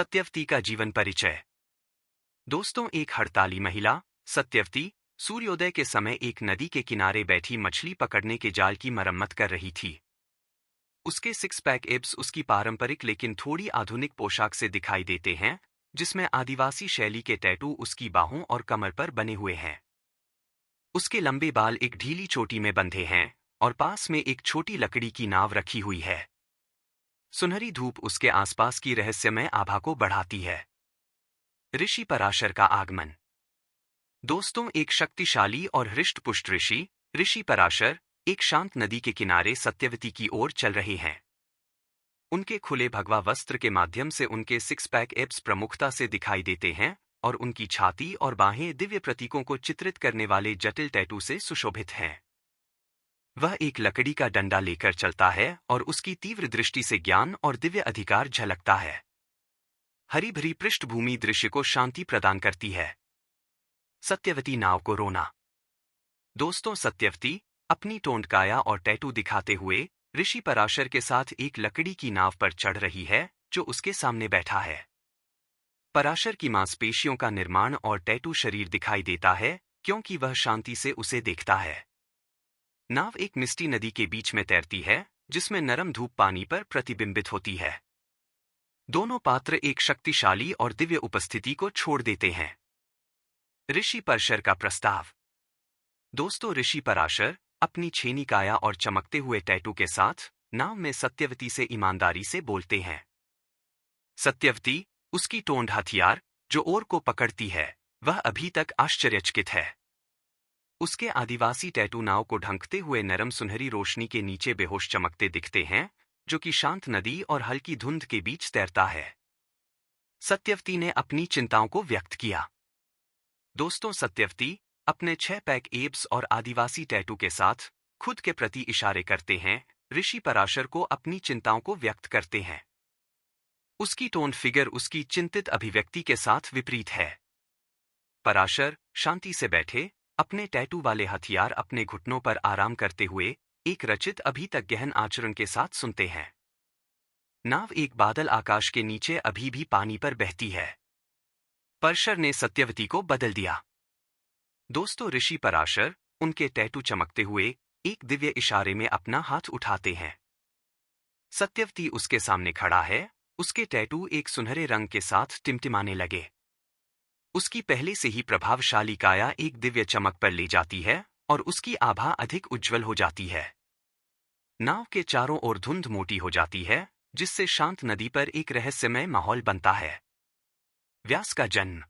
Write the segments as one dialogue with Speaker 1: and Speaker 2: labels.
Speaker 1: सत्यवती का जीवन परिचय। दोस्तों, एक हड़ताली महिला सत्यवती सूर्योदय के समय एक नदी के किनारे बैठी मछली पकड़ने के जाल की मरम्मत कर रही थी। उसके सिक्स पैक एब्स उसकी पारंपरिक लेकिन थोड़ी आधुनिक पोशाक से दिखाई देते हैं, जिसमें आदिवासी शैली के टैटू उसकी बाहों और कमर पर बने हुए हैं। उसके लंबे बाल एक ढीली चोटी में बंधे हैं और पास में एक छोटी लकड़ी की नाव रखी हुई है। सुनहरी धूप उसके आसपास की रहस्यमय आभा को बढ़ाती है। ऋषि पराशर का आगमन। दोस्तों, एक शक्तिशाली और हृष्ट-पुष्ट ऋषि पराशर एक शांत नदी के किनारे सत्यवती की ओर चल रहे हैं। उनके खुले भगवा वस्त्र के माध्यम से उनके सिक्स पैक एब्स प्रमुखता से दिखाई देते हैं और उनकी छाती और बाहें दिव्य प्रतीकों को चित्रित करने वाले जटिल टैटू से सुशोभित हैं। वह एक लकड़ी का डंडा लेकर चलता है और उसकी तीव्र दृष्टि से ज्ञान और दिव्य अधिकार झलकता है। हरी भरी पृष्ठभूमि दृश्य को शांति प्रदान करती है। सत्यवती नाव को रोना। दोस्तों, सत्यवती अपनी टोंटकाया और टैटू दिखाते हुए ऋषि पराशर के साथ एक लकड़ी की नाव पर चढ़ रही है, जो उसके सामने बैठा है। पराशर की मांसपेशियों का निर्माण और टैटू शरीर दिखाई देता है, क्योंकि वह शांति से उसे देखता है। नाव एक मिष्टी नदी के बीच में तैरती है, जिसमें नरम धूप पानी पर प्रतिबिंबित होती है। दोनों पात्र एक शक्तिशाली और दिव्य उपस्थिति को छोड़ देते हैं। ऋषि पराशर का प्रस्ताव। दोस्तों, ऋषि पराशर अपनी छेनी काया और चमकते हुए टैटू के साथ नाव में सत्यवती से ईमानदारी से बोलते हैं। सत्यवती, उसकी टोंड हथियार जो ओर को पकड़ती है, वह अभी तक आश्चर्यचकित है। उसके आदिवासी टैटू नाव को ढंकते हुए नरम सुनहरी रोशनी के नीचे बेहोश चमकते दिखते हैं, जो कि शांत नदी और हल्की धुंध के बीच तैरता है। सत्यवती ने अपनी चिंताओं को व्यक्त किया। दोस्तों, सत्यवती अपने 6 पैक एब्स और आदिवासी टैटू के साथ खुद के प्रति इशारे करते हैं, ऋषि पराशर को अपनी चिंताओं को व्यक्त करते हैं। उसकी टोन फिगर उसकी चिंतित अभिव्यक्ति के साथ विपरीत है। पराशर शांति से बैठे अपने टैटू वाले हथियार अपने घुटनों पर आराम करते हुए एक रचित अभी तक गहन आचरण के साथ सुनते हैं। नाव एक बादल आकाश के नीचे अभी भी पानी पर बहती है। पराशर ने सत्यवती को बदल दिया। दोस्तों, ऋषि पराशर उनके टैटू चमकते हुए एक दिव्य इशारे में अपना हाथ उठाते हैं। सत्यवती उसके सामने खड़ा है, उसके टैटू एक सुनहरे रंग के साथ टिमटिमाने लगे। उसकी पहले से ही प्रभावशाली काया एक दिव्य चमक पर ले जाती है और उसकी आभा अधिक उज्जवल हो जाती है। नाव के चारों ओर धुंध मोटी हो जाती है, जिससे शांत नदी पर एक रहस्यमय माहौल बनता है। व्यास का जन्म।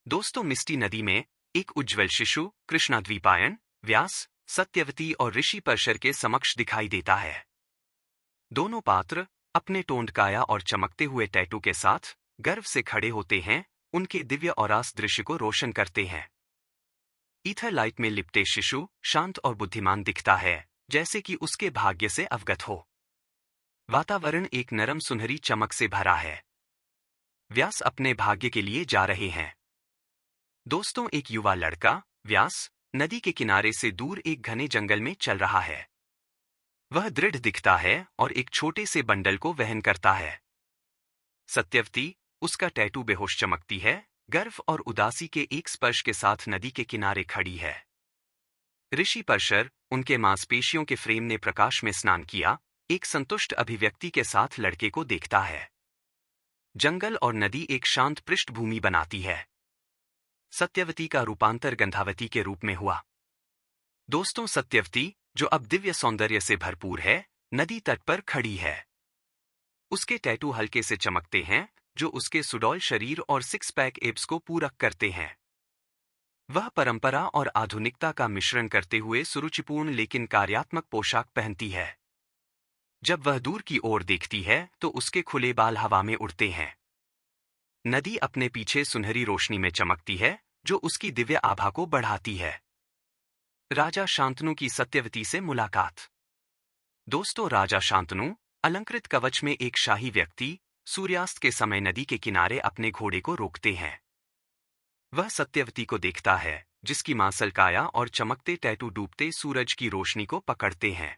Speaker 1: दोस्तों, मिष्टी नदी में एक उज्ज्वल शिशु कृष्णाद्वीपायन व्यास सत्यवती और ऋषि पराशर के समक्ष दिखाई देता है। दोनों पात्र अपने टोंटकाया और चमकते हुए टैटू के साथ गर्व से खड़े होते हैं, उनके दिव्य औरास दृश्य को रोशन करते हैं। ईथर लाइट में लिपटे शिशु शांत और बुद्धिमान दिखता है, जैसे कि उसके भाग्य से अवगत हो। वातावरण एक नरम सुनहरी चमक से भरा है। व्यास अपने भाग्य के लिए जा रहे हैं। दोस्तों, एक युवा लड़का व्यास नदी के किनारे से दूर एक घने जंगल में चल रहा है। वह दृढ़ दिखता है और एक छोटे से बंडल को वहन करता है। सत्यवती उसका टैटू बेहोश चमकती है, गर्व और उदासी के एक स्पर्श के साथ नदी के किनारे खड़ी है। ऋषि पराशर उनके मांसपेशियों के फ्रेम ने प्रकाश में स्नान किया, एक संतुष्ट अभिव्यक्ति के साथ लड़के को देखता है। जंगल और नदी एक शांत पृष्ठभूमि बनाती है। सत्यवती का रूपांतर गंधावती के रूप में हुआ। दोस्तों, सत्यवती जो अब दिव्य सौंदर्य से भरपूर है, नदी तट पर खड़ी है। उसके टैटू हल्के से चमकते हैं, जो उसके सुडौल शरीर और सिक्स पैक एब्स को पूरक करते हैं। वह परंपरा और आधुनिकता का मिश्रण करते हुए सुरुचिपूर्ण लेकिन कार्यात्मक पोशाक पहनती है। जब वह दूर की ओर देखती है तो उसके खुले बाल हवा में उड़ते हैं। नदी अपने पीछे सुनहरी रोशनी में चमकती है, जो उसकी दिव्य आभा को बढ़ाती है। राजा शांतनु की सत्यवती से मुलाकात। दोस्तों, राजा शांतनु अलंकृत कवच में एक शाही व्यक्ति सूर्यास्त के समय नदी के किनारे अपने घोड़े को रोकते हैं। वह सत्यवती को देखता है, जिसकी मांसल काया और चमकते टैटू डूबते सूरज की रोशनी को पकड़ते हैं।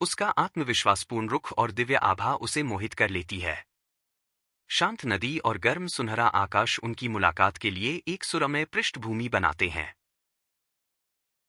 Speaker 1: उसका आत्मविश्वासपूर्ण रुख और दिव्य आभा उसे मोहित कर लेती है। शांत नदी और गर्म सुनहरा आकाश उनकी मुलाकात के लिए एक सुरम्य पृष्ठभूमि बनाते हैं।